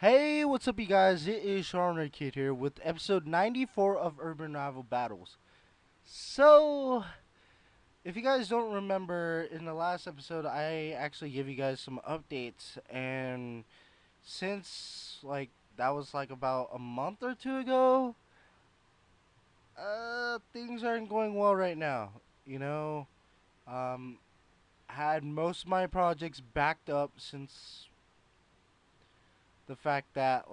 Hey, what's up, you guys? It is Sean Kid here with episode 94 of Urban Rival Battles. So, if you guys don't remember, in the last episode, I actually gave you guys some updates, and since that was about a month or two ago, things aren't going well right now. You know, um, had most of my projects backed up since the fact that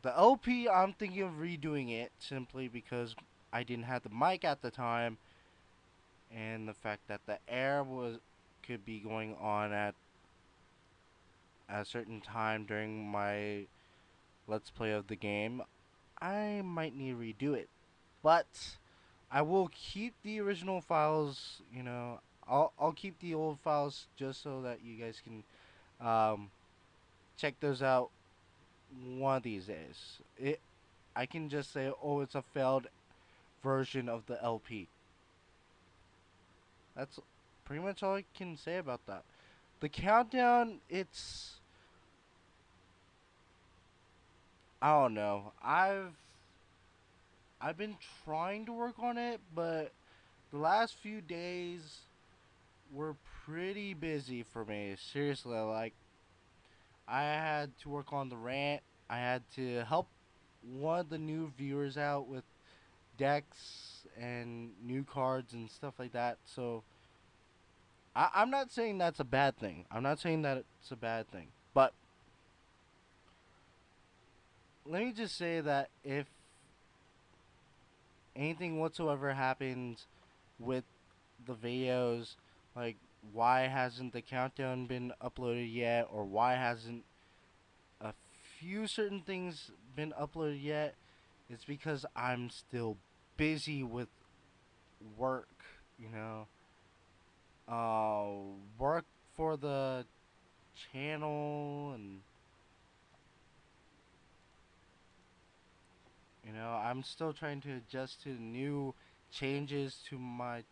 the LP, I'm thinking of redoing it simply because I didn't have the mic at the time, and the fact that the air was could be going on at a certain time during my let's play of the game. I might need to redo it, but I will keep the original files. I'll keep the old files just so that you guys can um, check those out one of these days. I can just say, oh, it's a failed version of the LP. That's pretty much all I can say about that. The countdown, I don't know. I've been trying to work on it, but the last few days were pretty busy for me. Seriously, I had to work on the rant. I had to help one of the new viewers out with decks and new cards and stuff like that. So I'm not saying that's a bad thing. I'm not saying that it's a bad thing. But let me just say that if anything whatsoever happens with the videos, like why hasn't the countdown been uploaded yet, or why hasn't a few certain things been uploaded yet, it's because I'm still busy with work, you know. Work for the channel, and I'm still trying to adjust to new changes to my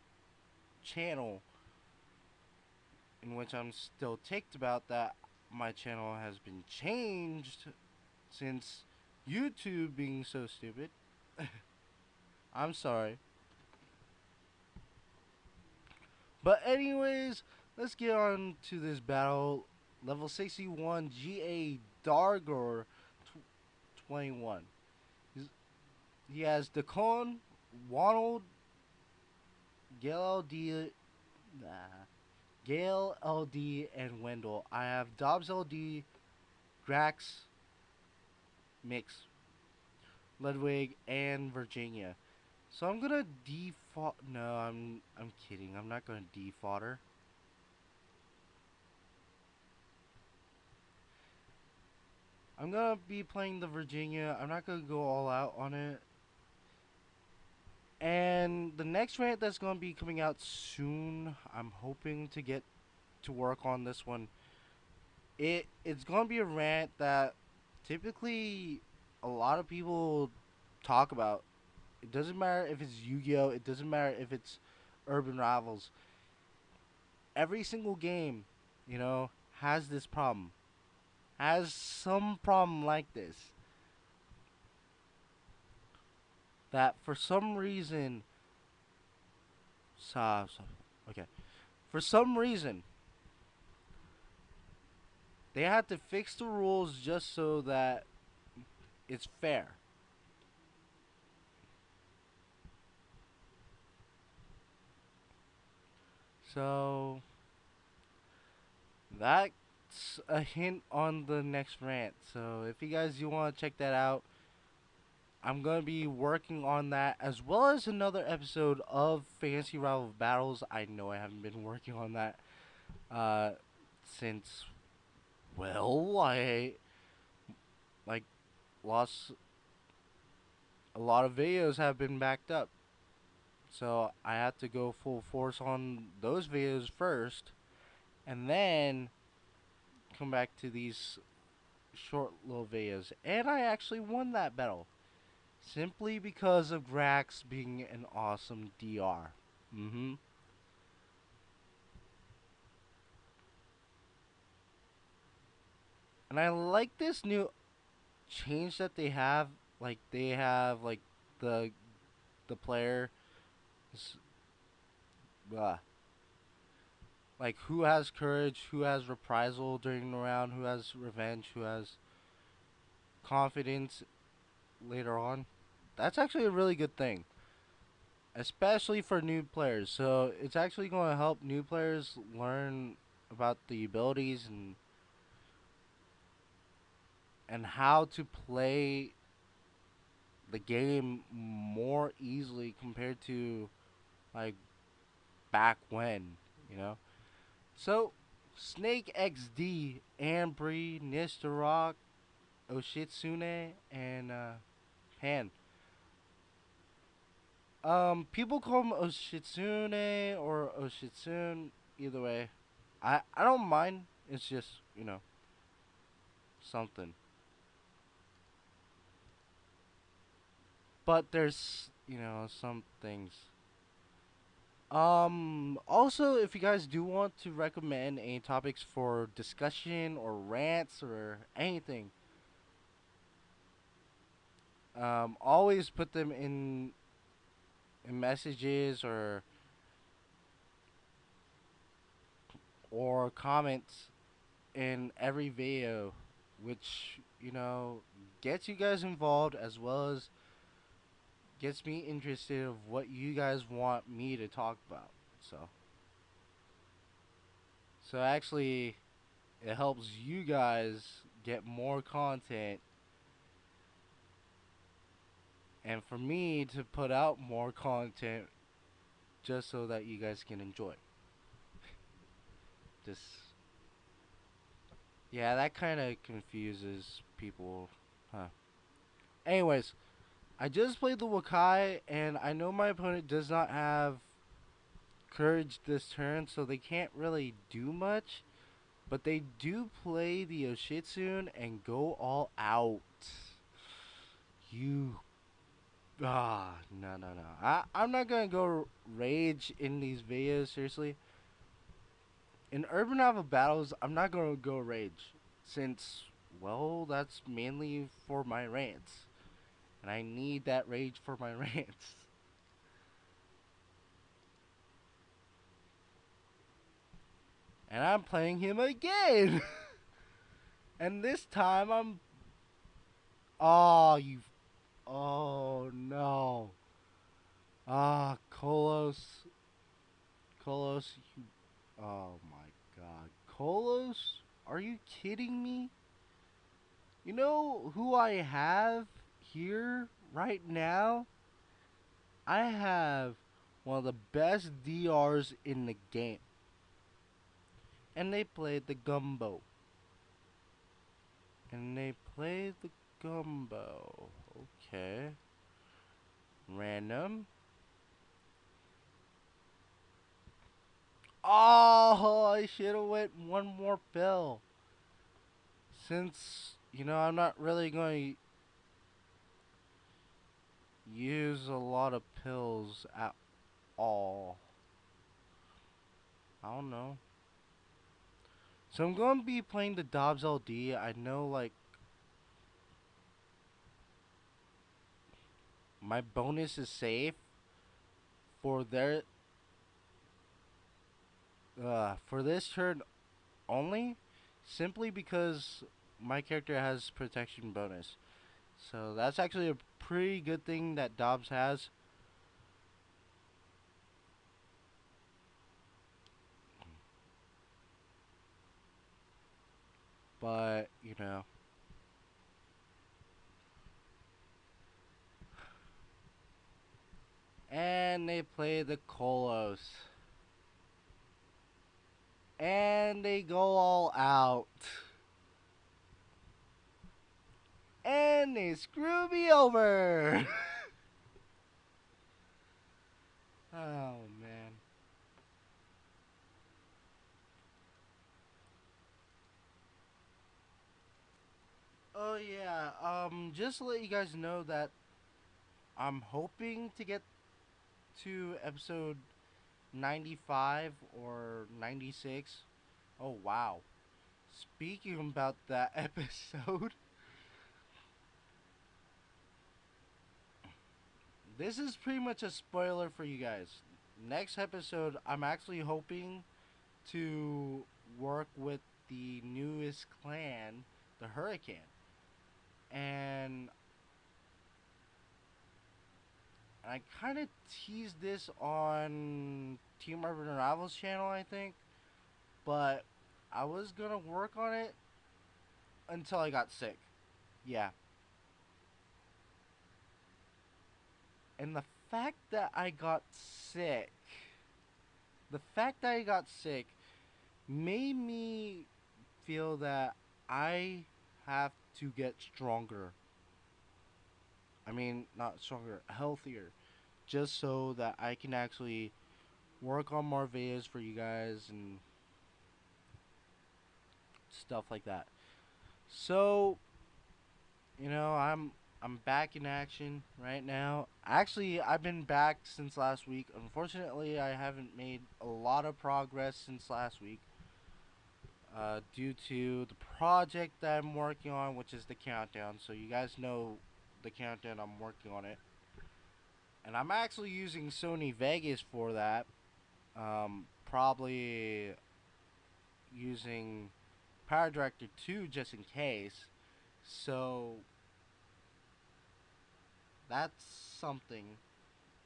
channel, in which I'm still ticked about that my channel has been changed since YouTube being so stupid. I'm sorry. But anyways, let's get on to this battle. Level 61 GA Dargor 21. He has Decon, Ronald, Gale LD, Gale LD, and Wendell. I have Dobbs LD, Grax, Mix, Ludwig, and Virginia. So I'm gonna default. No, I'm kidding. I'm not gonna default her. I'm gonna be playing the Virginia. I'm not gonna go all out on it. And the next rant that's gonna be coming out soon, I'm hoping to get to work on this one. It's gonna be a rant that typically a lot of people talk about. It doesn't matter if it's Yu-Gi-Oh. It doesn't matter if it's Urban Rivals. Every single game, has this problem. Has some problem like this. That for some reason, okay, for some reason, they had to fix the rules just so that it's fair. So that's a hint on the next rant. So if you guys do want to check that out, I'm gonna be working on that as well as another episode of Fantasy Rival Battles. I know I haven't been working on that uh, since, well, I like lost a lot of videos have been backed up. So I have to go full force on those videos first, and then come back to these short little videos. And I actually won that battle simply because of Grax being an awesome DR. Mm-hmm. And I like this new change that they have. Like they have like the the player, s- uh, like who has courage, who has reprisal during the round, who has revenge, who has confidence later on. That's actually a really good thing, especially for new players. So it's actually going to help new players learn about the abilities and how to play the game more easily compared to like back when, you know. So Snake XD, Ambry, Nistarok, Oshitsune, and Pan. People call him Oshitsune or Oshitsune. Either way, I don't mind. It's just something. But there's some things. Also, if you guys do want to recommend any topics for discussion or rants or anything, always put them in messages or comments in every video, which gets you guys involved as well as gets me interested of what you guys want me to talk about. So, so actually, it helps you guys get more content, and for me to put out more content just so that you guys can enjoy. Just yeah, that kind of confuses people, huh? Anyways, I just played the Wakai, and I know my opponent does not have courage this turn, so they can't really do much. But they do play the Oshitsune and go all out. You no no no. I'm not gonna go rage in these videos, seriously. In Urban Rival Battles, I'm not gonna go rage. Since well, that's mainly for my rants. And I need that rage for my rants. And I'm playing him again. And this time I'm oh you oh no. Kolos. Kolos, you. Oh my god. Kolos? Are you kidding me? You know who I have here right now? I have one of the best DRs in the game. And they played the gumbo. And they played the gumbo. Okay. Random. Oh, I should have went one more pill. Since, I'm not really going to use a lot of pills at all. I don't know. So I'm going to be playing the Dobbs LD. I know, like, my bonus is safe for for this turn only, simply because my character has protection bonus. So that's actually a pretty good thing that Dobbs has. But, and they play the Kolos. And they go all out. And they screw me over. Oh, man. Oh, yeah. Just to let you guys know that I'm hoping to get to episode 95 or 96. Oh, wow. Speaking about that episode, this is pretty much a spoiler for you guys. Next episode, I'm actually hoping to work with the newest clan, the Hurricane. And I kind of teased this on Team Urban Rivals channel, I think. But I was going to work on it until I got sick. Yeah. And sick, the fact that I got sick made me feel that I have to get stronger. I mean, not stronger, healthier. Just so that I can actually work on more videos for you guys and stuff like that. So, I'm back in action right now. Actually, I've been back since last week. Unfortunately, I haven't made a lot of progress since last week. Due to the project that I'm working on, which is the countdown. So you guys know the countdown, I'm working on it. And I'm actually using Sony Vegas for that. Probably using Power Director 2 just in case. So that's something.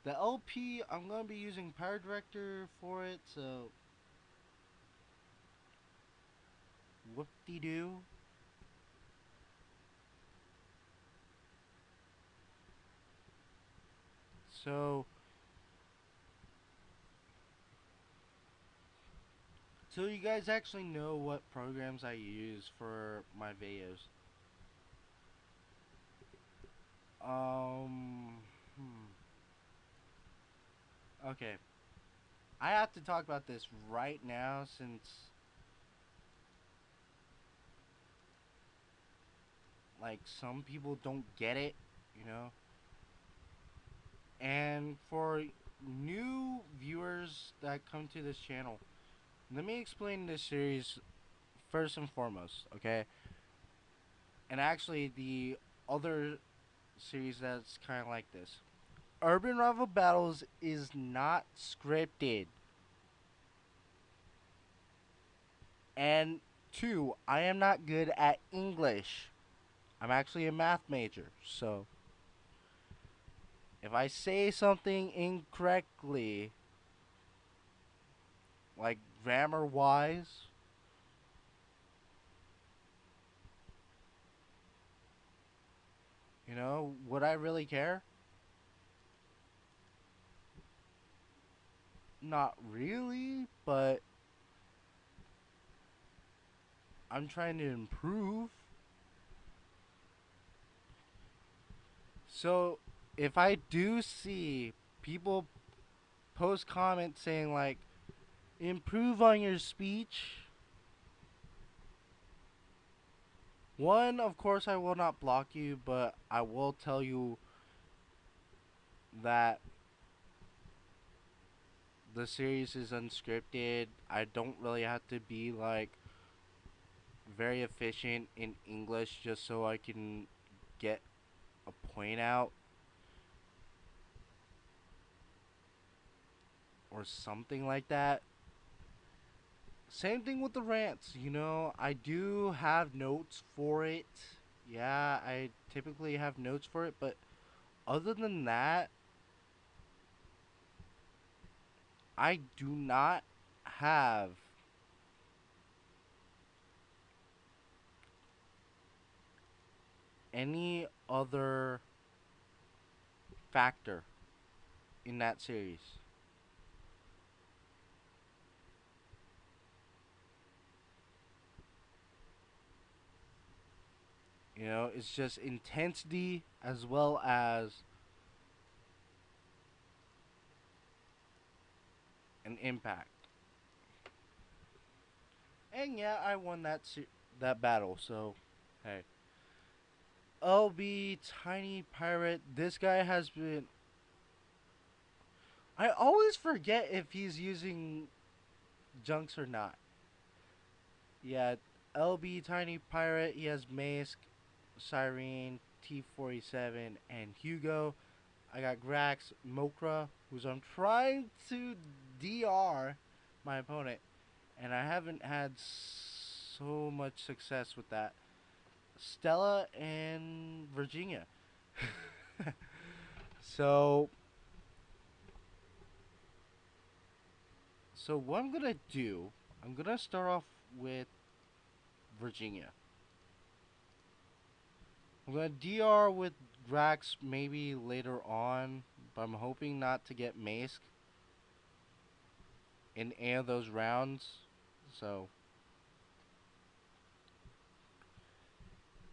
The LP, I'm going to be using Power Director for it, so whoop-de-doo. So, so you guys actually know what programs I use for my videos. Um, okay. I have to talk about this right now since, like, some people don't get it, you know? And for new viewers that come to this channel, let me explain this series first and foremost, okay? And actually, the other series that's kind of like this. Urban Rival Battles is not scripted. And two, I am not good at English. I'm actually a math major, so if I say something incorrectly, like grammar wise, would I really care? Not really, but I'm trying to improve. So if I do see people post comments saying, like, improve on your speech, one, of course, I will not block you, but I will tell you that the series is unscripted. I don't really have to be, like, very efficient in English just so I can get a point out or something like that. Same thing with the rants, I do have notes for it. Yeah, I typically have notes for it, but other than that, I do not have any other factor in that series. It's just intensity as well as an impact. And yeah, I won that battle, so hey. LB Tiny Pirate, this guy has been, I always forget if he's using junks or not. Yeah, LB Tiny Pirate. He has Mace, Cyrene, T47, and Hugo. I got Grax, Mokra, who's I'm trying to DR my opponent, and I haven't had so much success with that. Stella and Virginia. so, so what I'm gonna do? I'm gonna start off with Virginia. I'm gonna DR with Grax maybe later on, but I'm hoping not to get maced in any of those rounds. So,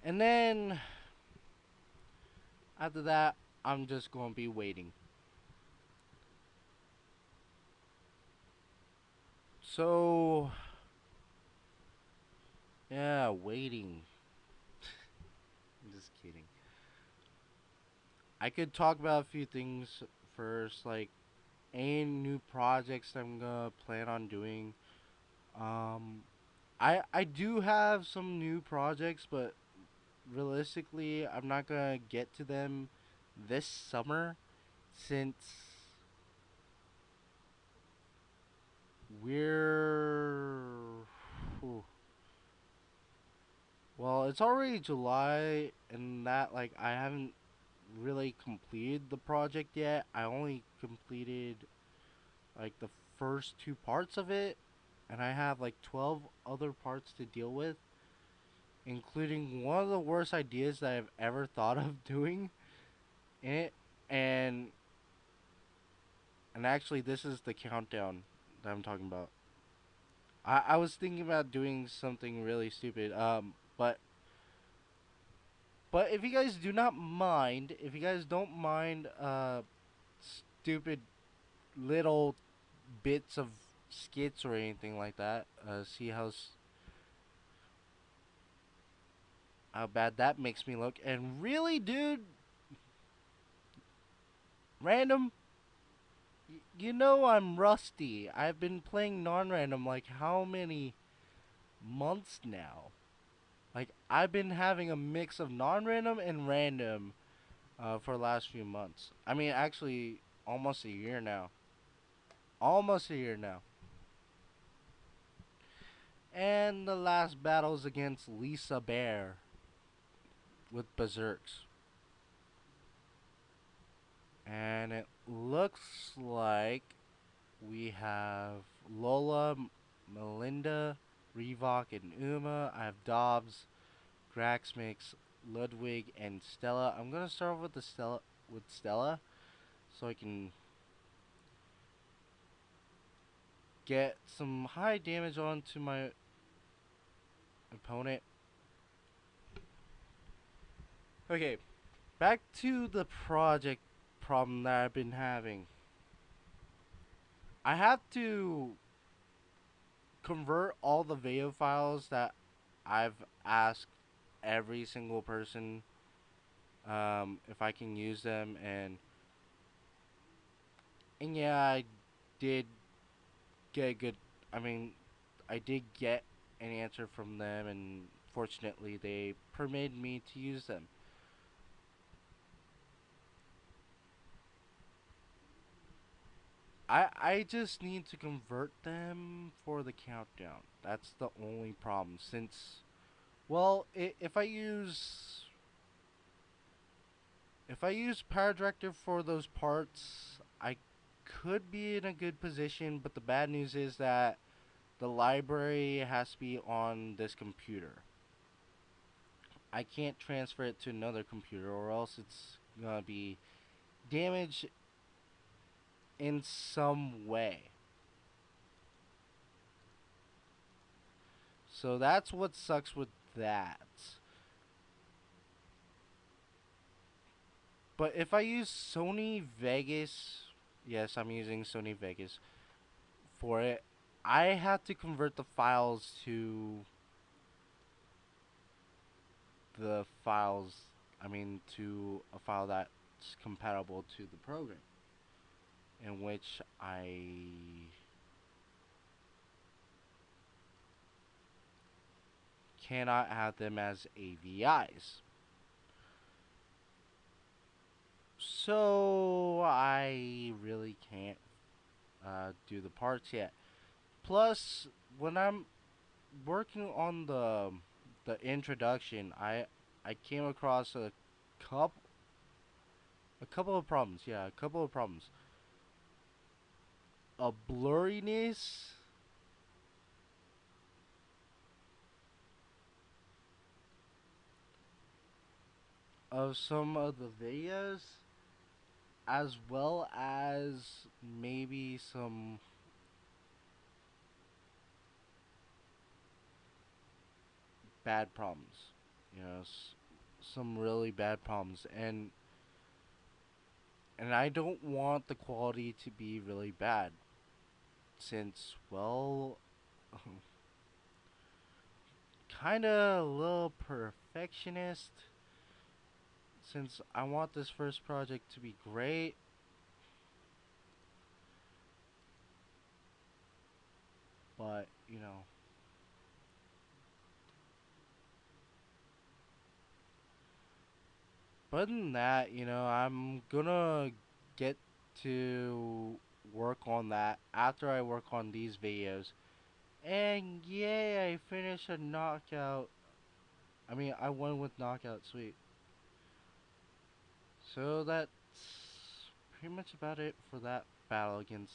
and then after that, I'm just gonna be waiting. So, yeah, waiting. I'm just kidding. I could talk about a few things first, like any new projects I'm gonna plan on doing. Um, I do have some new projects, but realistically, I'm not gonna get to them this summer since we're whew, well, it's already July, and that like I haven't really completed the project yet. I only completed like the first two parts of it, and I have like 12 other parts to deal with, including one of the worst ideas that I've ever thought of doing in it. And actually, this is the countdown that I'm talking about. I was thinking about doing something really stupid. But if you guys do not mind, if you guys don't mind, stupid little bits of skits or anything like that, see how bad that makes me look. And really, dude, random, you know I'm rusty. I've been playing non-random like how many months now? Like I've been having a mix of non-random and random for the last few months. I mean, actually, almost a year now. Almost a year now. And the last battle is against Lisa Bear with Berserks. And it looks like we have Lola, Melinda, Revok, and Uma. I have Dobbs, Graxmix, Ludwig, and Stella. I'm gonna start with Stella, so I can get some high damage onto my opponent. Okay, back to the project problem that I've been having. I have to convert all the video files that I've asked every single person if I can use them, and yeah, I did get a good. I mean, I did get an answer from them, and fortunately, they permitted me to use them. I just need to convert them for the countdown. That's the only problem. Since, well, if I use Power Director for those parts, I could be in a good position. But the bad news is that the library has to be on this computer. I can't transfer it to another computer, or else it's gonna be damaged in some way. So that's what sucks with that. But if I use Sony Vegas, yes, I'm using Sony Vegas for it, I have to convert the files to the files, I mean, to a file that's compatible to the program, in which I cannot have them as AVIs. So I really can't do the parts yet. Plus, when I'm working on the introduction, I came across couple a couple of problems. Yeah, a couple of problems. A blurriness of some of the videos, as well as maybe some bad problems. You know, some really bad problems, and I don't want the quality to be really bad, since, well, kind of a little perfectionist, since I want this first project to be great. But, other than that, I'm gonna get to work on that after I work on these videos. And yay, I finished a knockout. I mean, I won with knockout, sweet. So that's pretty much about it for that battle against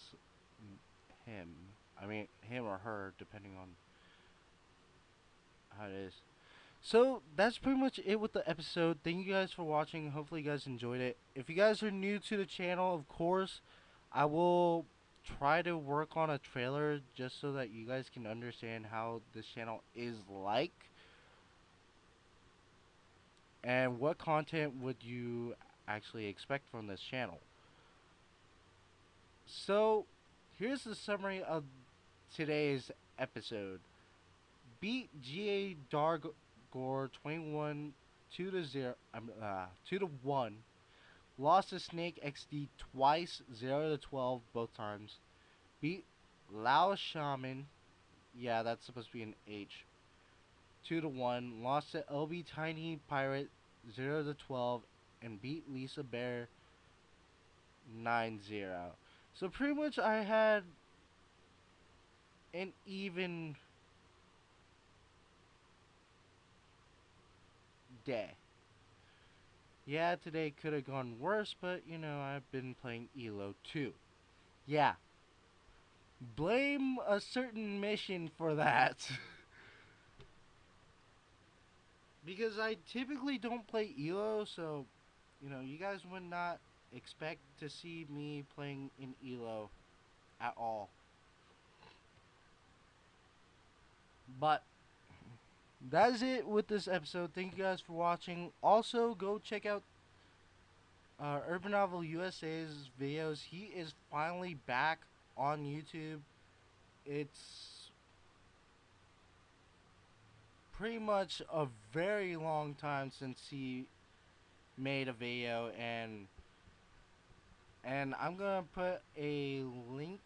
him. I mean, him or her, depending on how it is. So that's pretty much it with the episode. Thank you guys for watching. Hopefully you guys enjoyed it. If you guys are new to the channel, of course, I will try to work on a trailer just so that you guys can understand how this channel is like and what content would you actually expect from this channel. So here's the summary of today's episode. Beat GA Dargor 21 2 to 1. Lost to Snake XD twice, 0 to 12 both times. Beat Lao Shaman, yeah, that's supposed to be an H, 2 to 1. Lost to LB Tiny Pirate, 0 to 12, and beat Lisa Bear 9-0. So pretty much I had an even day. Yeah, today could have gone worse, but I've been playing ELO too. Yeah, blame a certain mission for that. Because I typically don't play ELO, so, you guys would not expect to see me playing in ELO at all. But that is it with this episode. Thank you guys for watching. Also, go check out Urban Novel USA's videos. He is finally back on YouTube. It's pretty much a very long time since he made a video, and I'm gonna put a link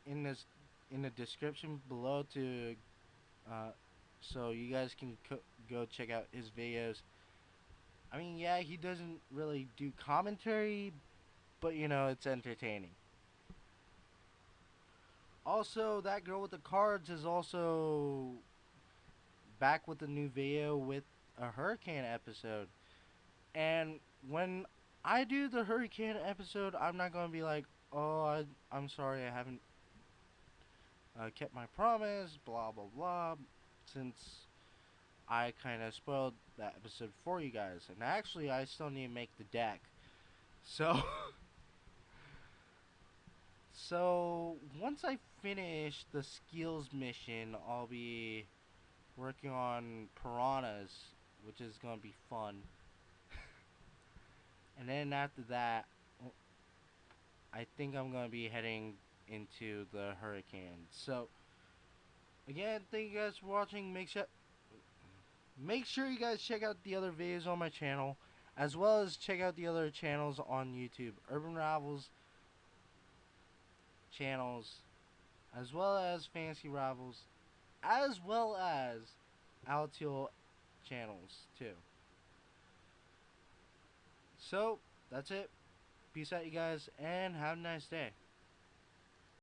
in this in the description below to uh, so you guys can go check out his videos. I mean, yeah, he doesn't really do commentary, but it's entertaining. Also, that girl with the cards is also back with a new video with a hurricane episode. And when I do the hurricane episode, I'm not gonna be like, oh, I'm sorry, I haven't kept my promise, blah blah blah, since I kind of spoiled that episode for you guys. And actually, I still need to make the deck. So, so once I finish the skills mission, I'll be working on piranhas, which is gonna be fun. And then after that, I think I'm gonna be heading into the hurricane. So again, thank you guys for watching. Make sure you guys check out the other videos on my channel, as well as check out the other channels on YouTube, Urban Rivals channels, as well as Fantasy Rivals, as well as Altiel channels too. So that's it. Peace out, you guys, and have a nice day.